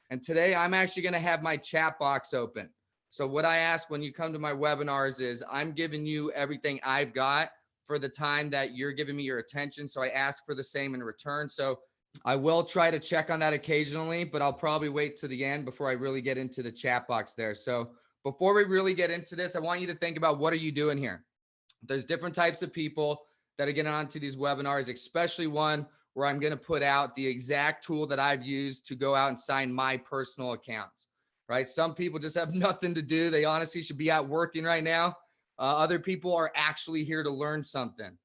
And today I'm actually going to have my chat box open. So what I ask when you come to my webinars is I'm giving you everything I've got for the time that you're giving me your attention. So I ask for the same in return. So I will try to check on that occasionally, but I'll probably wait to the end before I really get into the chat box there. So before we really get into this, I want you to think about, what are you doing here? There's different types of people that are getting onto these webinars, especially one where I'm going to put out the exact tool that I've used to go out and sign my personal accounts, right? Some people just have nothing to do. They honestly should be out working right now. Other people are actually here to learn something.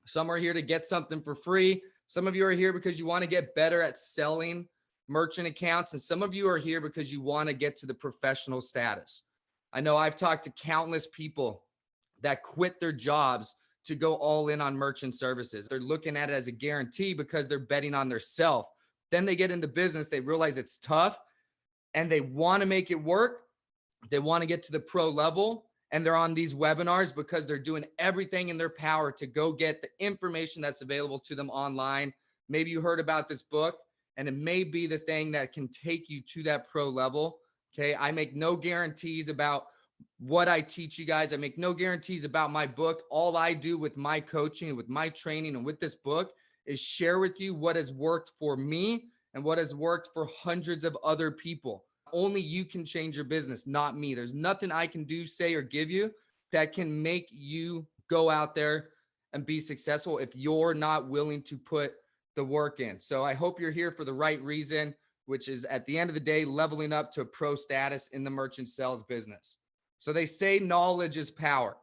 Some are here to get something for free. Some of you are here because you want to get better at selling merchant accounts. And some of you are here because you want to get to the professional status. I know I've talked to countless people that quit their jobs to go all in on merchant services. They're looking at it as a guarantee because they're betting on their self. Then they get into business, they realize it's tough and they want to make it work. They want to get to the pro level, and they're on these webinars because they're doing everything in their power to go get the information that's available to them online. Maybe you heard about this book, and it may be the thing that can take you to that pro level. Okay. I make no guarantees about what I teach you guys. I make no guarantees about my book. All I do with my coaching, with my training, and with this book is share with you what has worked for me and what has worked for hundreds of other people. Only you can change your business, not me. There's nothing I can do, say, or give you that can make you go out there and be successful if you're not willing to put the work in. So I hope you're here for the right reason, which is, at the end of the day, leveling up to pro status in the merchant sales business. So they say knowledge is power.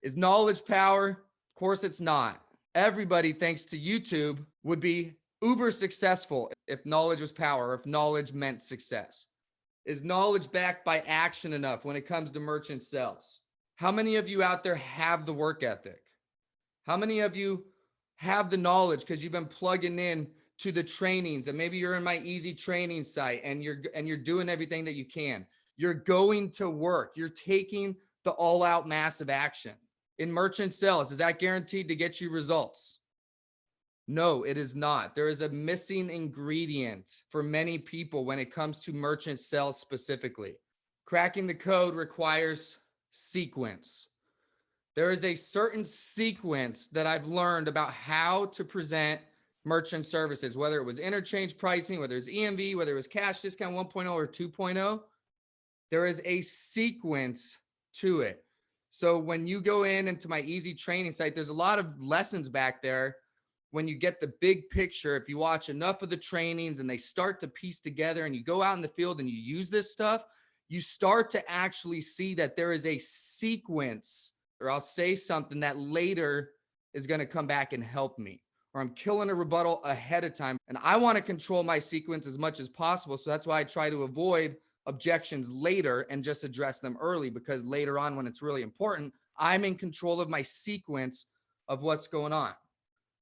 Is knowledge power? Of course it's not. Everybody, thanks to YouTube, would be uber successful if knowledge was power, or if knowledge meant success. Is knowledge backed by action enough when it comes to merchant sales? How many of you out there have the work ethic? How many of you have the knowledge because you've been plugging in to the trainings, and maybe you're in my easy training site and you're doing everything that you can? You're going to work. You're taking the all-out massive action. In merchant sales, is that guaranteed to get you results? No, it is not. There is a missing ingredient for many people when it comes to merchant sales specifically. Cracking the code requires sequence. There is a certain sequence that I've learned about how to present merchant services, whether it was interchange pricing, whether it's EMV, whether it was cash discount 1.0 or 2.0. There is a sequence to it. So when you go into my easy training site, there's a lot of lessons back there. When you get the big picture, if you watch enough of the trainings and they start to piece together, and you go out in the field and you use this stuff, you start to actually see that there is a sequence, or I'll say something that later is going to come back and help me, or I'm killing a rebuttal ahead of time. And I want to control my sequence as much as possible. So that's why I try to avoid objections later and just address them early, because later on, when it's really important, I'm in control of my sequence of what's going on.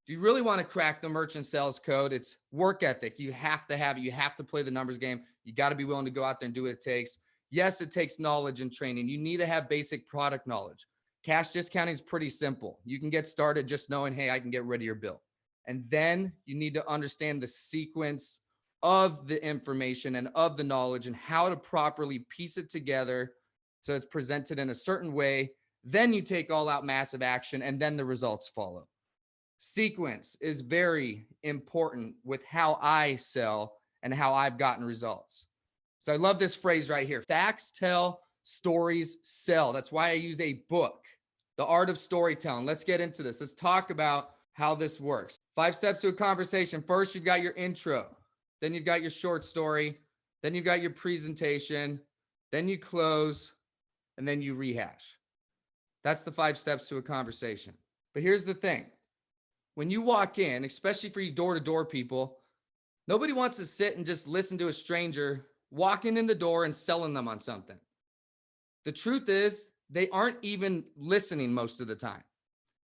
If you really want to crack the merchant sales code, it's work ethic. You have to have it. You have to play the numbers game. You got to be willing to go out there and do what it takes. Yes, it takes knowledge and training. You need to have basic product knowledge. Cash discounting is pretty simple. You can get started just knowing, hey, I can get rid of your bill. And then you need to understand the sequence of the information and of the knowledge and how to properly piece it together so it's presented in a certain way. Then you take all out massive action, and then the results follow. Sequence is very important with how I sell and how I've gotten results. So I love this phrase right here. Facts tell, stories sell. That's why I use a book, The Art of Storytelling. Let's get into this. Let's talk about how this works. 5 steps to a conversation. First, you've got your intro. Then you've got your short story. Then you've got your presentation. Then you close, and then you rehash. That's the 5 steps to a conversation. But here's the thing. When you walk in, especially for you door-to-door people, nobody wants to sit and just listen to a stranger walking in the door and selling them on something. The truth is, they aren't even listening most of the time.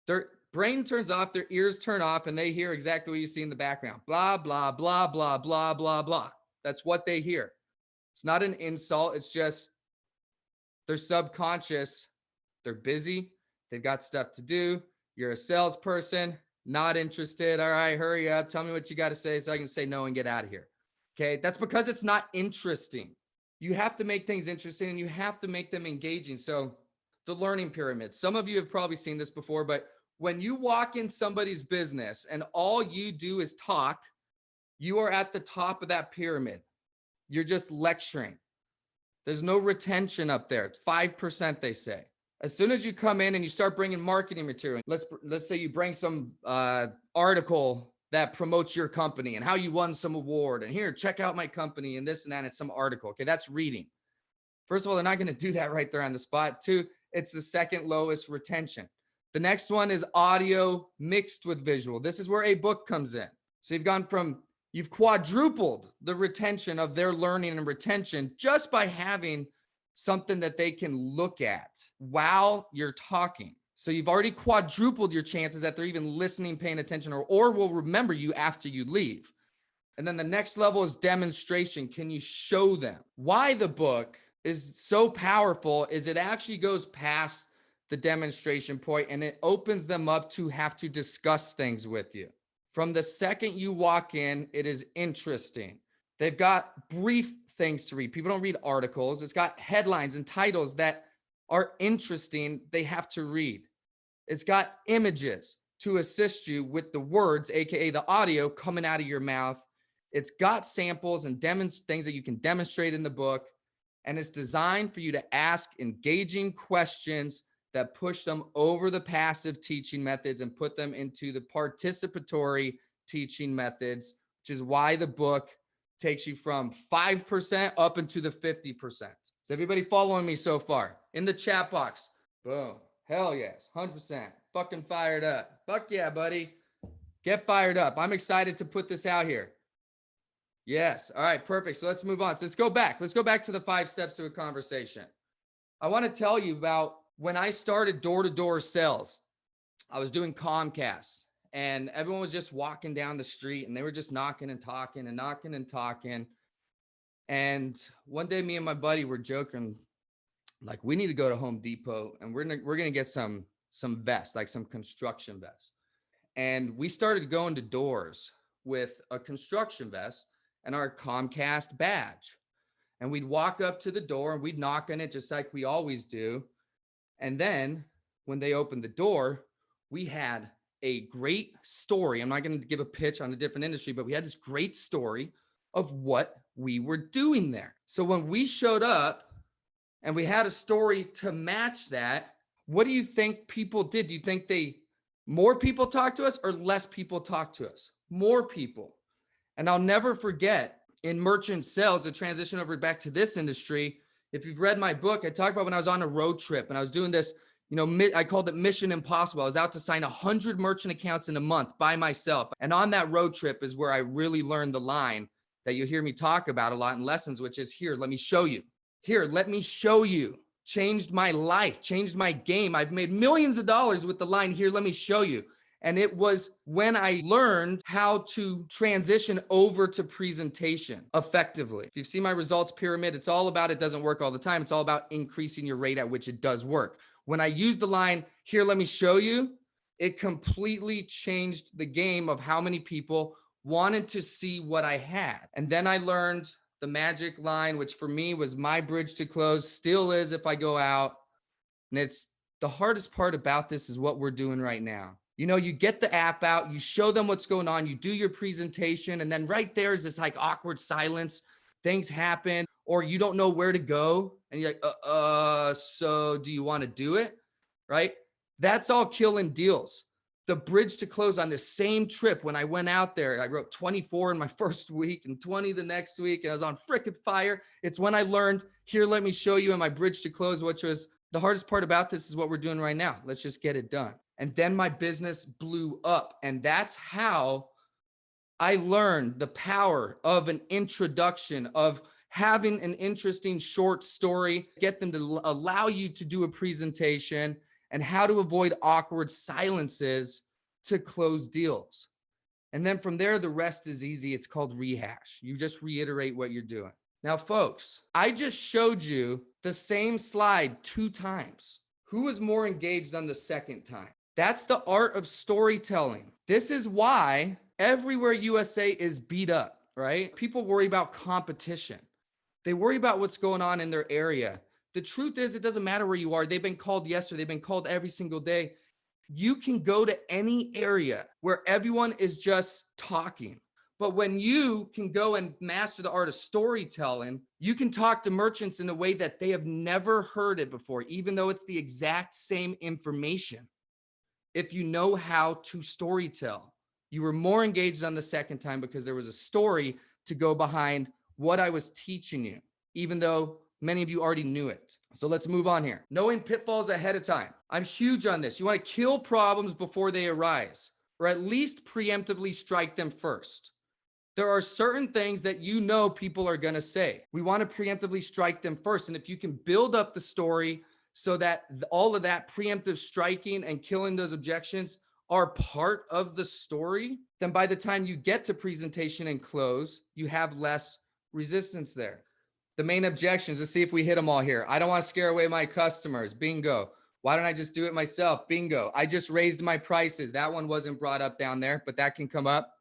Their brain turns off, their ears turn off, and they hear exactly what you see in the background. Blah, blah, blah, blah, blah, blah, blah. That's what they hear. It's not an insult. It's just their subconscious. They're busy. They've got stuff to do. You're a salesperson. Not interested. All right, hurry up. Tell me what you got to say so I can say no and get out of here. Okay, that's because it's not interesting. You have to make things interesting and you have to make them engaging. So the learning pyramid, some of you have probably seen this before, but when you walk in somebody's business and all you do is talk, you are at the top of that pyramid. You're just lecturing. There's no retention up there. It's 5%, they say. As soon as you come in and you start bringing marketing material, let's say you bring some article that promotes your company and how you won some award, and here, check out my company and this and that. It's some article. Okay, that's reading. First of all, they're not going to do that right there on the spot. Two, it's the second lowest retention. The next one is audio mixed with visual. This is where a book comes in. So you've quadrupled the retention of their learning and retention just by having something that they can look at while you're talking. So you've already quadrupled your chances that they're even listening, paying attention, or will remember you after you leave. And then the next level is demonstration. Can you show them? Why the book is so powerful is it actually goes past the demonstration point and it opens them up to have to discuss things with you. From the second you walk in, it is interesting. They've got brief things to read. People don't read articles. It's got headlines and titles that are interesting. They have to read. It's got images to assist you with the words, aka the audio coming out of your mouth. It's got samples and things that you can demonstrate in the book. And it's designed for you to ask engaging questions that push them over the passive teaching methods and put them into the participatory teaching methods, which is why the book takes you from 5% up into the 50%. Is everybody following me so far? In the chat box, boom, hell yes, 100%, fucking fired up. Fuck yeah, buddy. Get fired up. I'm excited to put this out here. Yes. All right, perfect. So let's move on. So let's go back. Let's go back to the 5 steps to a conversation. I want to tell you about when I started door-to-door sales. I was doing Comcast and everyone was just walking down the street and they were just knocking and talking and knocking and talking. And one day me and my buddy were joking, like, we need to go to Home Depot and we're going to get some vests, like some construction vests. And we started going to doors with a construction vest and our Comcast badge. And we'd walk up to the door and we'd knock on it just like we always do. And then when they opened the door, we had a great story. I'm not going to give a pitch on a different industry, but we had this great story of what we were doing there. So when we showed up and we had a story to match that, what do you think people did? Do you think more people talked to us or less people talked to us? More people. And I'll never forget in merchant sales, the transition over back to this industry. If you've read my book, I talk about when I was on a road trip and I was doing this, I called it Mission Impossible. I was out to sign 100 merchant accounts in a month by myself. And on that road trip is where I really learned the line that you hear me talk about a lot in lessons, which is, here, let me show you. Here, let me show you. Changed my life, changed my game. I've made millions of dollars with the line, here, let me show you. And it was when I learned how to transition over to presentation effectively. If you've seen my results pyramid, it's all about, it doesn't work all the time. It's all about increasing your rate at which it does work. When I used the line, here, let me show you, it completely changed the game of how many people wanted to see what I had. And then I learned the magic line, which for me was my bridge to close, still is if I go out. And it's the hardest part about this is what we're doing right now. You get the app out, you show them what's going on, you do your presentation, and then right there is this like awkward silence. Things happen, or you don't know where to go. And you're like, so do you want to do it? Right? That's all killing deals. The bridge to close on the same trip, when I went out there, I wrote 24 in my first week and 20 the next week. And I was on frickin' fire. It's when I learned, here, let me show you, in my bridge to close, which was the hardest part about this is what we're doing right now. Let's just get it done. And then my business blew up. And that's how I learned the power of an introduction, of having an interesting short story, get them to allow you to do a presentation, and how to avoid awkward silences to close deals. And then from there, the rest is easy. It's called rehash. You just reiterate what you're doing. Now, folks, I just showed you the same slide 2 times. Who was more engaged on the second time? That's the art of storytelling. This is why Everywhere USA is beat up. right? People worry about competition. They worry about what's going on in their area. The truth is, it doesn't matter where you are. They've been called yesterday. They've been called every single day. You can go to any area where everyone is just talking. But when you can go and master the art of storytelling, you can talk to merchants in a way that they have never heard it before, even though it's the exact same information. If you know how to storytell, you were more engaged on the second time because there was a story to go behind what I was teaching you, even though many of you already knew it. So let's move on here. Knowing pitfalls ahead of time. I'm huge on this. You want to kill problems before they arise, or at least preemptively strike them first. There are certain things that you know people are going to say. We want to preemptively strike them first. And if you can build up the story so that all of that preemptive striking and killing those objections are part of the story, then by the time you get to presentation and close, you have less resistance there. The main objections, let's see if we hit them all here. I don't want to scare away my customers. Bingo. Why don't I just do it myself? Bingo. I just raised my prices. That one wasn't brought up down there, but that can come up.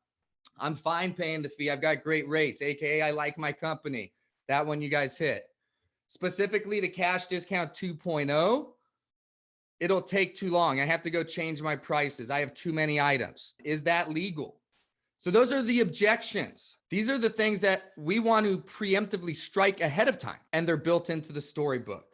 I'm fine paying the fee. I've got great rates, AKA I like my company. That one you guys hit. Specifically to cash discount 2.0, it'll take too long. I have to go change my prices. I have too many items. Is that legal? So those are the objections. These are the things that we want to preemptively strike ahead of time, and they're built into the storybook.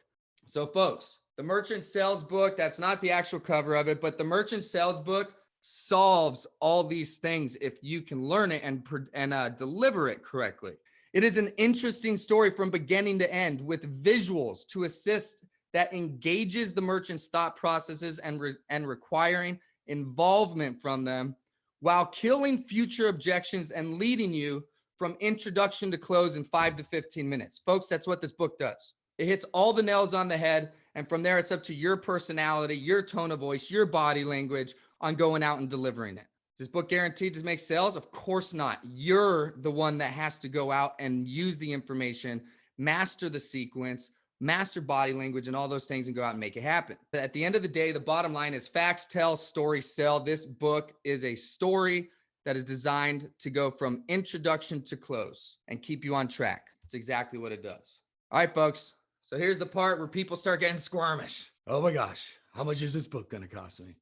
So folks, the merchant sales book, that's not the actual cover of it, but the merchant sales book solves all these things if you can learn it and deliver it correctly. It is an interesting story from beginning to end with visuals to assist that engages the merchant's thought processes and requiring involvement from them, while killing future objections and leading you from introduction to close in 5 to 15 minutes. Folks, that's what this book does. It hits all the nails on the head, and from there, it's up to your personality, your tone of voice, your body language on going out and delivering it. Is this book guaranteed to make sales? Of course not. You're the one that has to go out and use the information, master the sequence, master body language and all those things and go out and make it happen. But at the end of the day, the bottom line is facts tell, stories sell. This book is a story that is designed to go from introduction to close and keep you on track. It's exactly what it does. All right, folks. So here's the part where people start getting squirmish. Oh my gosh, how much is this book going to cost me?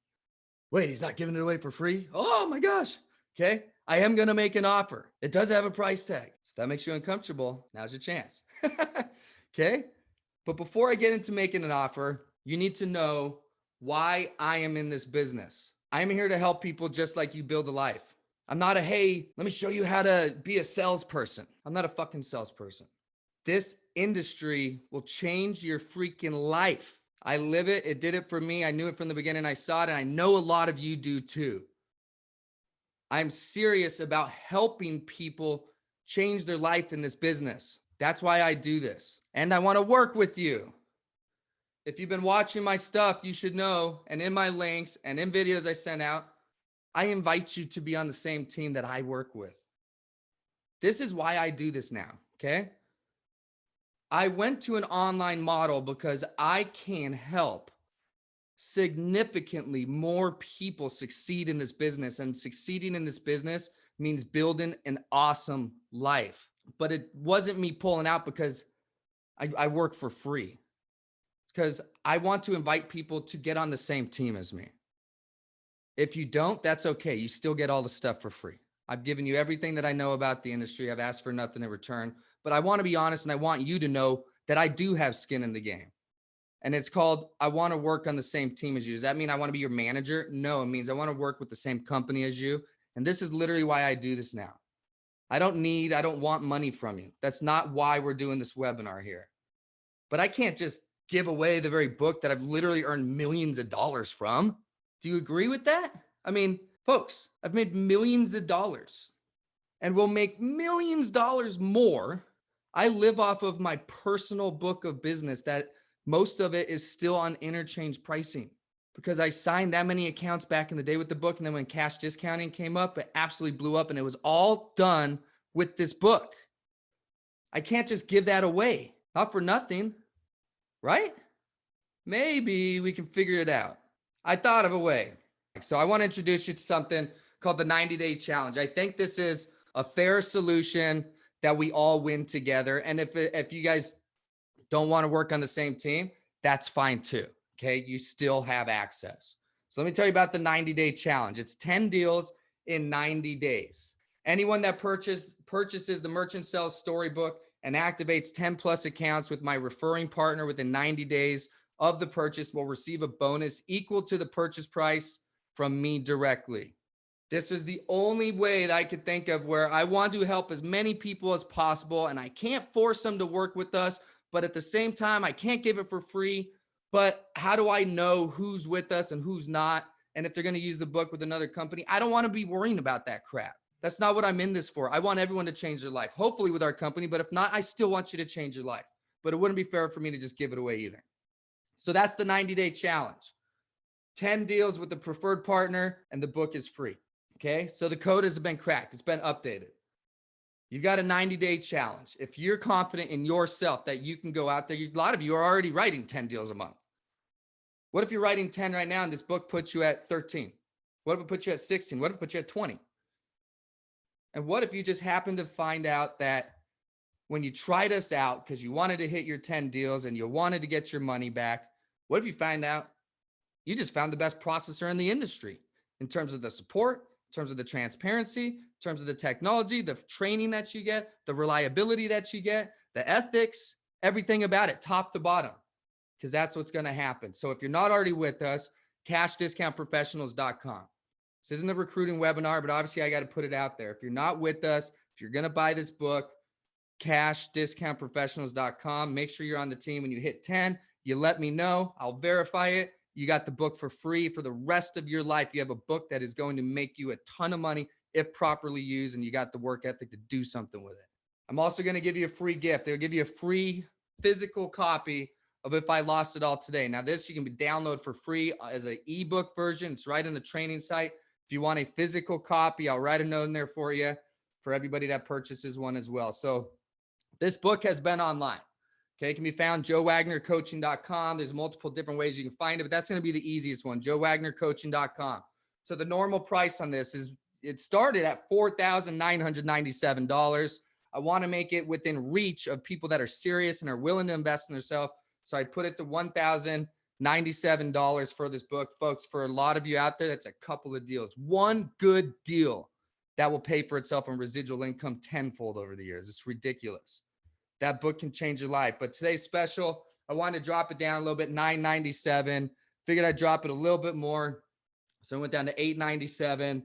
Wait, he's not giving it away for free? Oh my gosh. Okay, I am going to make an offer. It does have a price tag. So if that makes you uncomfortable, now's your chance. Okay. But before I get into making an offer, you need to know why I am in this business. I'm here to help people just like you build a life. I'm not a, hey, let me show you how to be a salesperson. I'm not a fucking salesperson. This industry will change your freaking life. I live it. It did it for me. I knew it from the beginning. I saw it, and I know a lot of you do too. I'm serious about helping people change their life in this business. That's why I do this. And I want to work with you. If you've been watching my stuff, you should know, and in my links and in videos I send out, I invite you to be on the same team that I work with. This is why I do this now, okay? I went to an online model because I can help significantly more people succeed in this business, and succeeding in this business means building an awesome life. But it wasn't me pulling out because I work for free. Because I want to invite people to get on the same team as me. If you don't, that's okay. You still get all the stuff for free. I've given you everything that I know about the industry. I've asked for nothing in return. But I want to be honest, and I want you to know that I do have skin in the game. And it's called, I want to work on the same team as you. Does that mean I want to be your manager? No, it means I want to work with the same company as you. And this is literally why I do this now. I don't want money from you. That's not why we're doing this webinar here. But I can't just give away the very book that I've literally earned millions of dollars from. Do you agree with that? I mean, folks, I've made millions of dollars and will make millions of dollars more. I live off of my personal book of business that most of it is still on interchange pricing because I signed that many accounts back in the day with the book. And then when cash discounting came up, it absolutely blew up, and it was all done with this book. I can't just give that away, not for nothing, right? Maybe we can figure it out. I thought of a way. So I want to introduce you to something called the 90-day challenge. I think this is a fair solution that we all win together. And if you guys don't want to work on the same team, that's fine too. Okay. You still have access. So let me tell you about the 90-day challenge. It's 10 deals in 90 days. Anyone that purchases the Merchant Sells Storybook and activates 10 plus accounts with my referring partner within 90 days of the purchase will receive a bonus equal to the purchase price from me directly. This is the only way that I could think of where I want to help as many people as possible, and I can't force them to work with us, but at the same time, I can't give it for free. But how do I know who's with us and who's not? And if they're going to use the book with another company, I don't want to be worrying about that crap. That's not what I'm in this for. I want everyone to change their life, hopefully with our company. But if not, I still want you to change your life. But it wouldn't be fair for me to just give it away either. So that's the 90-day challenge. 10 deals with the preferred partner, and the book is free. Okay, so the code has been cracked. It's been updated. You've got a 90-day challenge. If you're confident in yourself that you can go out there, a lot of you are already writing 10 deals a month. What if you're writing 10 right now and this book puts you at 13? What if it puts you at 16? What if it puts you at 20? And what if you just happen to find out that when you tried us out because you wanted to hit your 10 deals and you wanted to get your money back, what if you find out you just found the best processor in the industry in terms of the support, in terms of the transparency, in terms of the technology, the training that you get, the reliability that you get, the ethics, everything about it, top to bottom, because that's what's going to happen. So if you're not already with us, cashdiscountprofessionals.com. This isn't a recruiting webinar, but obviously I got to put it out there. If you're not with us, if you're going to buy this book, cashdiscountprofessionals.com, make sure you're on the team. When you hit 10, you let me know. I'll verify it. You got the book for free for the rest of your life. You have a book that is going to make you a ton of money if properly used, and you got the work ethic to do something with it. I'm also going to give you a free gift. They'll give you a free physical copy of If I Lost It All Today. Now, this you can download for free as an ebook version. It's right in the training site. If you want a physical copy, I'll write a note in there for you for everybody that purchases one as well. So this book has been online. Okay, it can be found joewagnercoaching.com. There's multiple different ways you can find it, but that's going to be the easiest one, joewagnercoaching.com. So the normal price on this is, it started at $4,997. I want to make it within reach of people that are serious and are willing to invest in themselves. So I put it to $1,097 for this book. Folks, for a lot of you out there, that's a couple of deals. One good deal that will pay for itself in residual income tenfold over the years. It's ridiculous. That book can change your life. But today's special, I wanted to drop it down a little bit, $997. Figured I'd drop it a little bit more. So I went down to $897.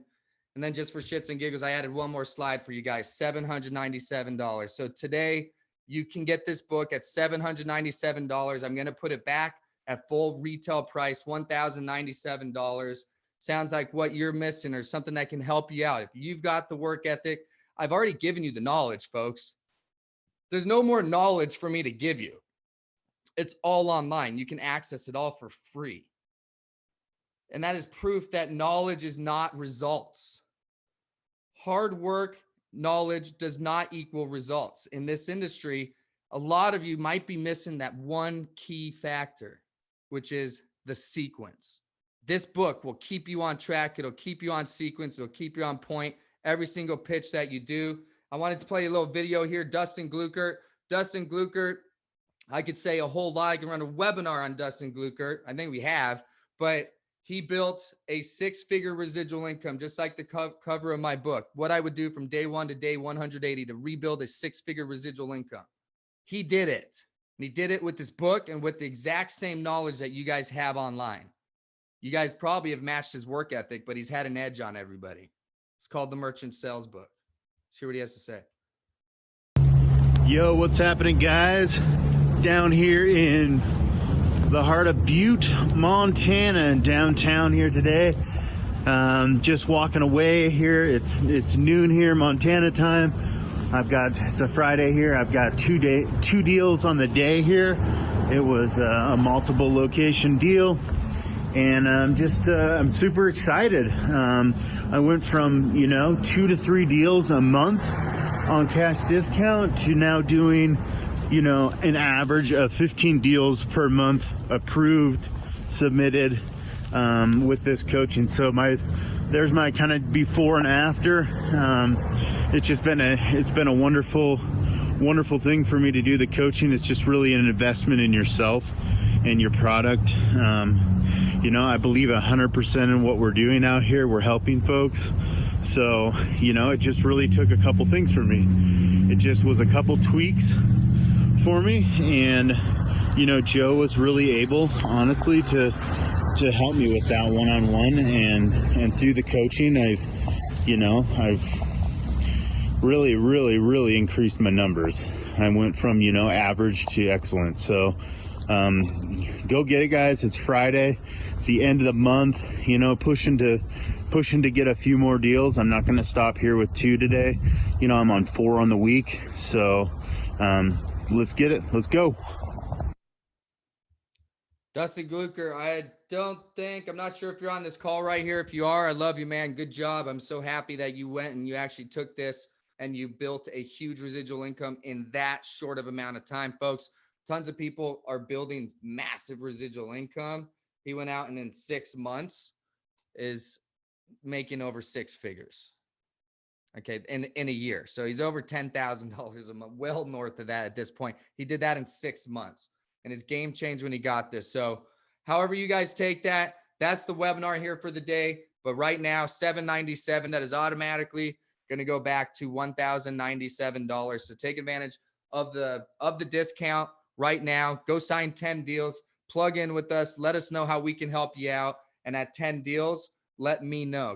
And then just for shits and giggles, I added one more slide for you guys, $797. So today you can get this book at $797. I'm going to put it back at full retail price, $1,097. Sounds like what you're missing or something that can help you out. If you've got the work ethic, I've already given you the knowledge, folks. There's no more knowledge for me to give you. It's all online. You can access it all for free. And that is proof that knowledge is not results. Hard work, knowledge does not equal results. In this industry, a lot of you might be missing that one key factor, which is the sequence. This book will keep you on track. It'll keep you on sequence. It'll keep you on point. Every single pitch that you do. I wanted to play a little video here. Dustin Gluckert. Dustin Gluckert, I could say a whole lot. I can run a webinar on Dustin Gluckert. I think we have, but he built a six-figure residual income, just like the cover of my book. What I would do from day 1 to day 180 to rebuild a six-figure residual income. He did it. And he did it with this book and with the exact same knowledge that you guys have online. You guys probably have matched his work ethic, but he's had an edge on everybody. It's called the Merchant Sales Book. Let's hear what he has to say. Yo, what's happening, guys? Down here in the heart of Butte, Montana, downtown here today. Just walking away here. It's noon here, Montana time. It's a Friday here. I've got two deals on the day here. It was a multiple location deal, and I'm super excited. I went from 2 to 3 deals a month on cash discount to now doing an average of 15 deals per month approved, submitted with this coaching. So there's my kind of before and after. it's been a wonderful thing for me to do the coaching. It's just really an investment in yourself and your product. I believe 100% in what we're doing out here. We're helping folks. So, it just really took a couple things for me. It just was a couple tweaks for me. And, Joe was really able, honestly, to help me with that one-on-one. And through the coaching, I've really increased my numbers. I went from, average to excellent. So, go get it, guys. It's Friday. It's the end of the month, pushing to get a few more deals. I'm not going to stop here with 2 today. I'm on 4 on the week. So, let's get it. Let's go. Dustin Glucker, I'm not sure if you're on this call right here. If you are, I love you, man. Good job. I'm so happy that you went and you actually took this and you built a huge residual income in that short of amount of time, folks. Tons of people are building massive residual income. He went out and in 6 months is making over 6 figures. Okay, in a year. So he's over $10,000 a month, well north of that at this point. He did that in 6 months, and his game changed when he got this. So however you guys take that, that's the webinar here for the day. But right now, $797, that is automatically going to go back to $1,097. So take advantage of the discount right now. Go sign 10 deals, plug in with us. Let us know how we can help you out. And at 10 deals, let me know.